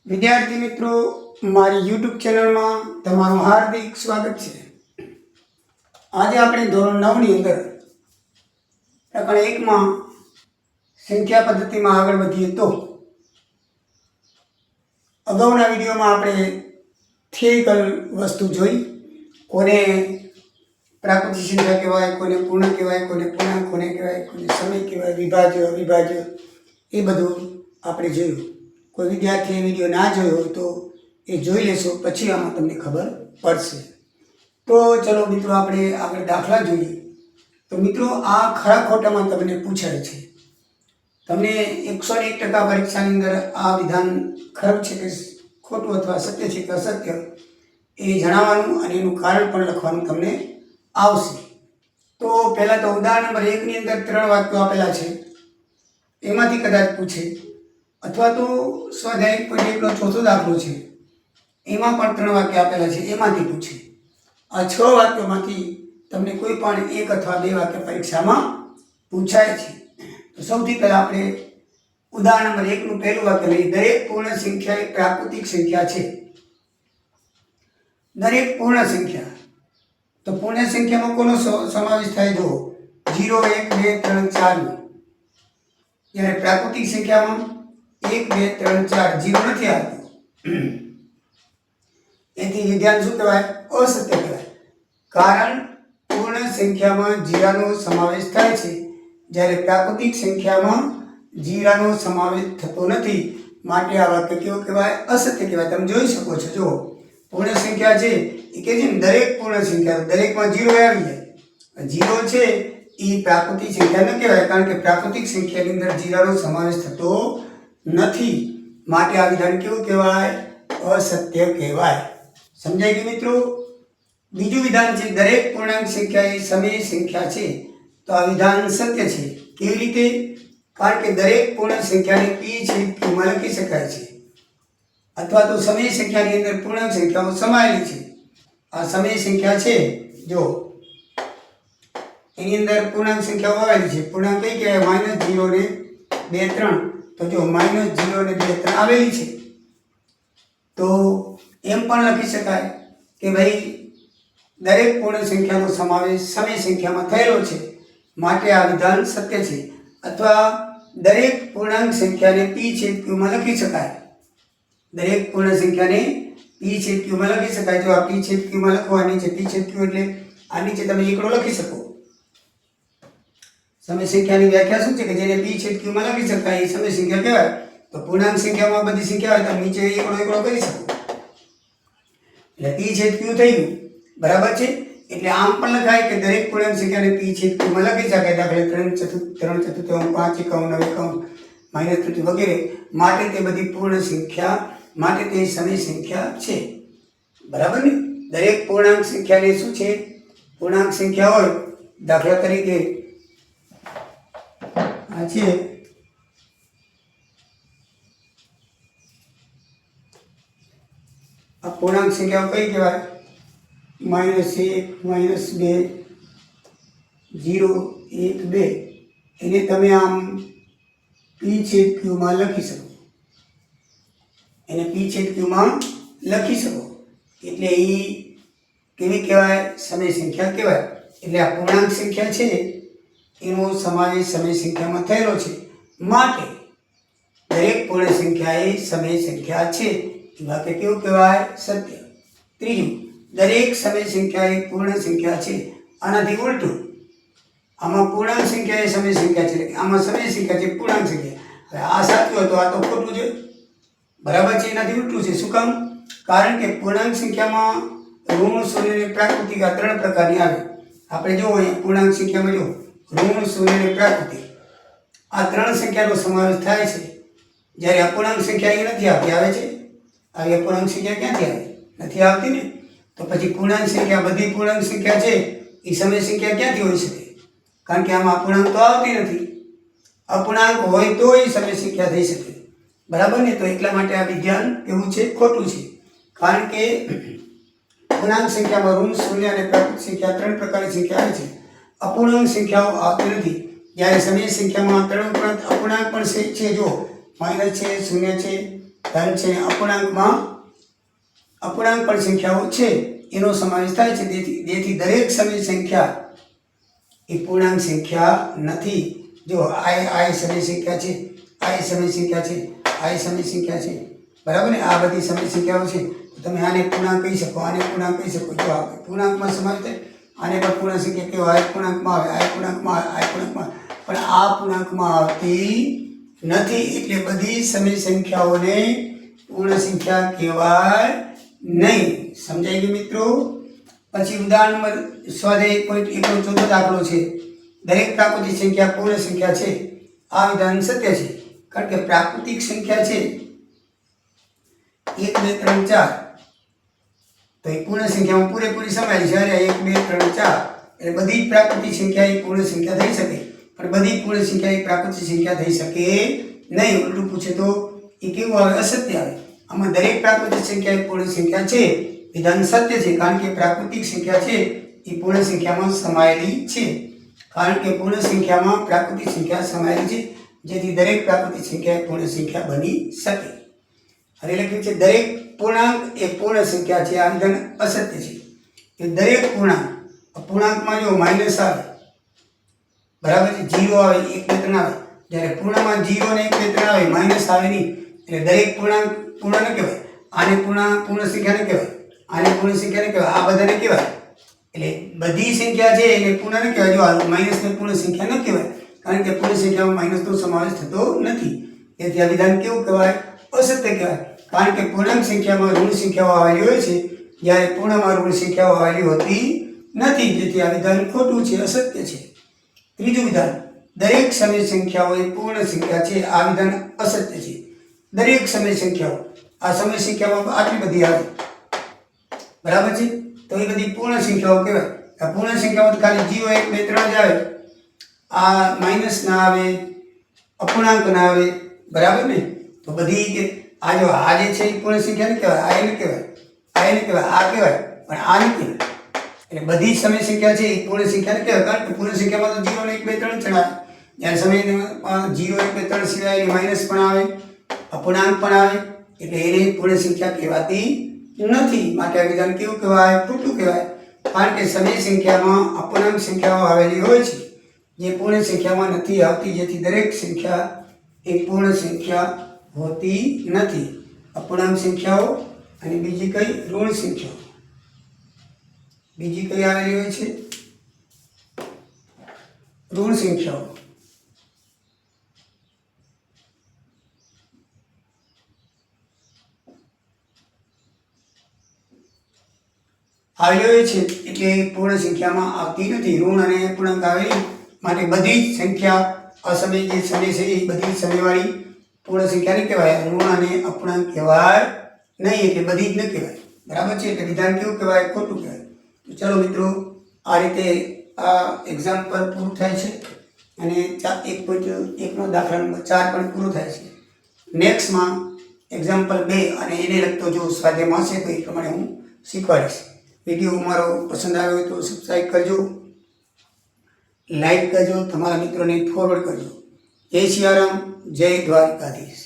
વિદ્યાર્થી મિત્રો, મારી યુટ્યુબ ચેનલમાં તમારું હાર્દિક સ્વાગત છે. આજે આપણે ધોરણ 9 ની અંદર પ્રકરણ 1 માં સંખ્યા પદ્ધતિમાં આગળ વધીએ તો અગાઉના વિડીયોમાં આપણે થિયરિકલ વસ્તુ જોઈ. કોને પ્રાકૃતિક સંખ્યા કહેવાય, કોને પૂર્ણ કહેવાય, કોને પૂર્ણાંક કોને કહેવાય, કોને સમય કહેવાય, વિભાજ્ય અવિભાજ્ય, એ બધું આપણે જોયું. કોઈ વિદ્યાર્થીએ વિડીયો ના જોયો હોય તો એ જોઈ લેશો, પછી આમાં તમને ખબર પડશે. તો ચલો મિત્રો, આપણે આગળ દાખલા જોઈએ. તો મિત્રો, આ ખરા ખોટામાં તમને પૂછાય છે. તમને 101% પરીક્ષાની અંદર આ વિધાન ખરું છે કે ખોટું, અથવા સત્ય છે કે અસત્ય, એ જણાવવાનું અને એનું કારણ પણ લખવાનું તમને આવશે. તો પહેલાં તો ઉદાહરણ નંબર 1 ની અંદર 3 વાક્યો આપેલા છે, એમાંથી કદાચ પૂછે, અથવા તો સ્વાધ્યાય 1.1 નો ચોથો દાખલો છે, એમાં પણ 3 વાક્ય આપેલા છે, એમાંથી પૂછે. આ 6 વાક્યોમાંથી તમને કોઈ પણ 1 અથવા 2 વાક્ય પરીક્ષામાં પૂછાય છે. તો સૌથી પહેલાં આપણે ઉદાહરણ નંબર 1 નું પહેલું વાક્ય લઈએ. દરેક પૂર્ણ સંખ્યા એક પ્રાકૃતિક સંખ્યા છે. દરેક પૂર્ણ સંખ્યા, તો પૂર્ણ સંખ્યામાં કોનો સમાવેશ થાય? જો 0, 1, 2, 3, 4 નો. જ્યારે પ્રાકૃતિક સંખ્યામાં 1, 2, 3, 4 0 નથી આવતું. એથી વિધાન શું કહેવાય? અસત્ય કહેવાય. કારણ પૂર્ણ સંખ્યામાં જીરાનો સમાવેશ થાય છે, જ્યારે પ્રાકૃતિક સંખ્યામાં જીરાનો સમાવેશ થતો નથી. માટે આ વાક્ય કેવું કહેવાય? અસત્ય કહેવાય. તમે જોઈ શકો છો, જો પૂર્ણ સંખ્યા છે એ કે છે દરેક પૂર્ણ સંખ્યા, દરેકમાં 0 આવી જાય. 0 છે એ પ્રાકૃતિક સંખ્યા ન કહેવાય, કારણ કે પ્રાકૃતિક સંખ્યાની અંદર જીરાનો સમાવેશ થતો નથી. માટે આ વિધાન કેવું કહેવાય? અસત્ય કહેવાય. સમજાય ગયું મિત્રો? બીજું વિધાન છે દરેક પૂર્ણાંક સંખ્યા એ સમય સંખ્યા છે. તો આ વિધાન સત્ય છે. કેવી રીતે? કારણ કે દરેક પૂર્ણ સંખ્યાને p છે qમાં લખી શકાય છે, અથવા તો સમય સંખ્યાની અંદર પૂર્ણાંક સંખ્યાઓ સમાયેલી છે. આ સમય સંખ્યા છે, જો એની અંદર પૂર્ણાંક સંખ્યાઓ આવેલી છે. પૂર્ણાંક કઈ કહેવાય? -0 ને 2, 3. તો જો -0 ને 2, 3 આવેલી છે, તો એમ પણ લખી શકાય કે ભાઈ દરેક પૂર્ણ સંખ્યાનો સમાવેશ સમય સંખ્યામાં થયેલો છે, માટે આ વિધાન સત્ય છે. અથવા દરેક પૂર્ણાંક સંખ્યાને p છેદ q માં લખી શકાય. દરેક પૂર્ણ સંખ્યાને p છેદ q માં લખી શકાય. જો આ p છેદ q માં લખવાની છે, p છેદ q એટલે આ નીચે તમે એકડો લખી શકો. સમય સંખ્યાની વ્યાખ્યા શું છે કે જેને p છેદ q માં લખી શકાય એ સમય સંખ્યા કહેવાય. તો પૂર્ણાંક સંખ્યામાં બધી સંખ્યા હોય તો નીચે એકડો કરી શકો. એટલે p છેદ q થઈ ગયું, બરાબર છે. એટલે આમ પણ લખાય કે દરેક પૂર્ણાંક સંખ્યાને p છેદ q માં લખી શકાય. દાખલા 3 ચતુર્થાંશ, 5 એકાઉન્ટ, 9 એકાઉન્ટ, -3 વગેરે. માટે તે બધી પૂર્ણ સંખ્યા, માટે તે સમય સંખ્યા છે. બરાબર ને? દરેક પૂર્ણાંક સંખ્યાને શું છે? પૂર્ણાંક સંખ્યા હોય, દાખલા તરીકે આ છે આ પૂર્ણાંક સંખ્યાઓ કઈ કહેવાય? -1, -2, 0, 1, 2. એને તમે આમ p છેદ q માં લખી શકો. એને p છેદ q માં લખી શકો. એટલે એ કેવી કહેવાય? સમય સંખ્યા કહેવાય. એટલે આ પૂર્ણાંક સંખ્યા છે એનો સમાવેશ સમય સંખ્યામાં થયેલો છે, માટે દરેક પૂર્ણ સંખ્યા એ સમય સંખ્યા છે. એ વાક્ય કેવું કહેવાય? સત્ય. ત્રીજું, દરેક સમય સંખ્યા એ પૂર્ણ સંખ્યા છે. આનાથી ઉલટું, આમાં પૂર્ણાંક સંખ્યા એ સમય સંખ્યા છે, આમાં સમય સંખ્યા છે પૂર્ણાંક સંખ્યા. હવે આ સાચું હોય તો આ તો ખોટું છે, બરાબર છે. એનાથી ઉલટું છે. શું કામ? કારણ કે પૂર્ણાંક સંખ્યામાં ઋણ, શૂન્ય અને પ્રાકૃતિક આ 3 પ્રકારની આવે. આપણે જો અહીંયા પૂર્ણાંક સંખ્યામાં જો ઋણ, શૂન્ય અને પ્રાકૃતિક આ 3 સંખ્યાનો સમાવેશ થાય છે, જ્યારે અપૂર્ણાંક સંખ્યા એ નથી આવતી. આવે છે? આવી અપૂર્ણાંક સંખ્યા ક્યાંથી આવે? નથી આવતી ને. તો પછી પૂર્ણાંક સંખ્યા, બધી પૂર્ણાંક સંખ્યા છે એ સમય સંખ્યા ક્યાંથી હોઈ શકે? કારણ કે આમાં અપૂર્ણાંક તો આવતી નથી. અપૂર્ણાંક હોય તો એ સમય સંખ્યા થઈ શકે, બરાબર ને? તો એટલા માટે આ વિધાન કેવું છે? ખોટું છે. કારણ કે પૂર્ણાંક સંખ્યામાં ઋણ, શૂન્ય અને પ્રાકૃતિક સંખ્યા 3 પ્રકારની સંખ્યા આવે છે. અપૂર્ણાંક સંખ્યાઓ આવતી નથી. જ્યારે સમય સંખ્યામાં 3 ઉપરાંત અપૂર્ણાંક પણ છે. જો માઇનસ છે, શૂન્ય છે, ધન છે ને અપૂર્ણાંક પણ સંખ્યાઓ છે એનો સમાવેશ થાય છે. તેથી દરેક સમય સંખ્યા એ પૂર્ણાંક સંખ્યા નથી. જો આ સમય સંખ્યા છે, આ સમય સંખ્યા છે, આ સમય સંખ્યા છે, બરાબર ને? આ બધી સમય સંખ્યાઓ છે. તમે આને પૂર્ણાંક કહી શકો, આને પૂર્ણાંક કહી શકો. જો આ પૂર્ણાંકમાં સમાવેશ થાય, આને પણ પૂર્ણ સંખ્યા કહેવાય. આ પૂર્ણાંકમાં આવે, આ પૂર્ણાંકમાં આવે, આ પૂર્ણાંકમાં, પણ આ પૂર્ણાંકમાં આવતી નથી. એટલે બધી સમય સંખ્યાઓને પૂર્ણ સંખ્યા કહેવાય નહીં. સમજાઈ ગયું મિત્રો? પછી ઉદાહરણ નંબર સ્વાધ્યાય 1.1 દાખલો છે. દરેક પ્રાકૃતિક સંખ્યા પૂર્ણ સંખ્યા છે. આ વિધાન સત્ય છે, કારણ કે પ્રાકૃતિક સંખ્યા છે 1 2 3 4, તો એ પૂર્ણ સંખ્યામાં પૂરેપૂરી સમાયેલી છે. 1 2 3 4 એટલે બધી જ પ્રાકૃતિક સંખ્યા એ પૂર્ણ સંખ્યા થઈ શકે, પણ બધી પૂર્ણ સંખ્યા એ પ્રાકૃતિક સંખ્યા થઈ શકે નહીં. ઉલટું પૂછે તો એ કેવું આવે? અસત્ય આવે. આમાં દરેક પ્રાકૃતિક સંખ્યા એ પૂર્ણ સંખ્યા છે. વિધાન સત્ય છે, કારણ કે પ્રાકૃતિક સંખ્યા છે એ પૂર્ણ સંખ્યામાં સમાયેલી છે. કારણ કે પૂર્ણ સંખ્યામાં પ્રાકૃતિક સંખ્યા સમાયેલી છે, જેથી દરેક પ્રાકૃતિક સંખ્યા પૂર્ણ સંખ્યા બની શકે. હવે લખ્યું છે દરેક પૂર્ણાંક એ પૂર્ણ સંખ્યા છે. આ વિધાન અસત્ય છે. કે દરેક પૂર્ણાંકમાં જો માઇનસ આવે, બરાબર છે, 0 આવે, 1 2 3 આવે. જ્યારે પૂર્ણમાં 0 ને 1 2 3 આવે, માઇનસ આવે નહીં, એટલે દરેક પૂર્ણાંક પૂર્ણ ન કહેવાય. આને પૂર્ણ સંખ્યા ન કહેવાય, આને પૂર્ણ સંખ્યા ન કહેવાય, આ બધાને કહેવાય. એટલે બધી સંખ્યા છે એને પૂર્ણ ન કહેવાય. જો માઇનસને પૂર્ણ સંખ્યા ન કહેવાય, કારણ કે પૂર્ણ સંખ્યામાં માઇનસનો સમાવેશ થતો નથી. તેથી આ વિધાન કેવું કહેવાય? અસત્ય કહેવાય. કારણ કે પૂર્ણાંક સંખ્યામાં ઋણ સંખ્યાઓ આવેલી હોય છે, જ્યારે પૂર્ણમાં ઋણ સંખ્યાઓ આવેલી હોતી નથી. જેથી આ વિધાન ખોટું છે, અસત્ય છે. ત્રીજું વિધાન, દરેક સમય સંખ્યાઓ એ પૂર્ણ સંખ્યા છે. આ વિધાન અસત્ય છે. દરેક સમય સંખ્યાઓ, આ સમય સંખ્યામાં આટલી બધી આવે, બરાબર છે, તો એ બધી પૂર્ણ સંખ્યાઓ કહેવાય. આ પૂર્ણ સંખ્યાઓ ખાલી 0 1 2 3 જ આવે. આ માઇનસ ના આવે, અપૂર્ણાંક ના આવે, બરાબર ને? તો બધી કે આ જો આ જે છે એ પૂર્ણ સંખ્યા ન કહેવાય, આ એને કહેવાય, આ એને કહેવાય, આ કહેવાય, પણ આ નહીં કહેવાય. એટલે બધી સમય સંખ્યા છે એ પૂર્ણ સંખ્યા ન કહેવાય, કારણ કે પૂર્ણ સંખ્યામાં તો 0 1 2 3 જ આવે. જ્યારે સમયમાં 0 1 2 3 સિવાય એની માઇનસ પણ આવે, અપૂર્ણાંક પણ આવે, એટલે એને પૂર્ણ સંખ્યા કહેવાતી નથી. માટે આ વિધાન કેવું કહેવાય? ખોટું કહેવાય. કારણ કે સમય સંખ્યામાં અપૂર્ણાંક સંખ્યાઓ આવેલી હોય છે, જે પૂર્ણ સંખ્યામાં નથી આવતી. જેથી દરેક સંખ્યા એ પૂર્ણ સંખ્યા હોતી નથી. અપૂર્ણાંક સંખ્યાઓ અને બીજી કઈ? ઋણ સંખ્યાઓ. બીજી કઈ આવેલી હોય છે? ઋણ સંખ્યાઓ. આવેલી હોય છે એટલે પૂર્ણ સંખ્યામાં આવતી નથી. ઋણ અને અપૂર્ણાંક આવેલી માટે બધી જ સંખ્યા અસમય જે સમય છે એ બધી સમયવાળી પૂર્ણ સંખ્યા નહીં કહેવાય. ઋણ અને અપૂર્ણાંક કહેવાય નહીં, એટલે બધી જ ન કહેવાય. બરાબર છે? એટલે વિધાન કેવું કહેવાય? ખોટું કહેવાય. તો ચાલો મિત્રો, આ રીતે આ એક્ઝામ્પલ પૂરું થાય છે અને 1.1 દાખલા નંબર 4 પણ પૂરો થાય છે. નેક્સ્ટમાં એક્ઝામ્પલ 2 અને એને લગતો જો સ્વાધ્યાયમાં હશે તો એ પ્રમાણે હું શીખવાડીશ. વિડીયો મારો પસંદ આવ્યો હોય તો સબસ્ક્રાઈબ કરજો, લાઈક કરજો, તમારા મિત્રોને ફોરવર્ડ કરજો. જય સિયારામ, જય દ્વારકાધીશ.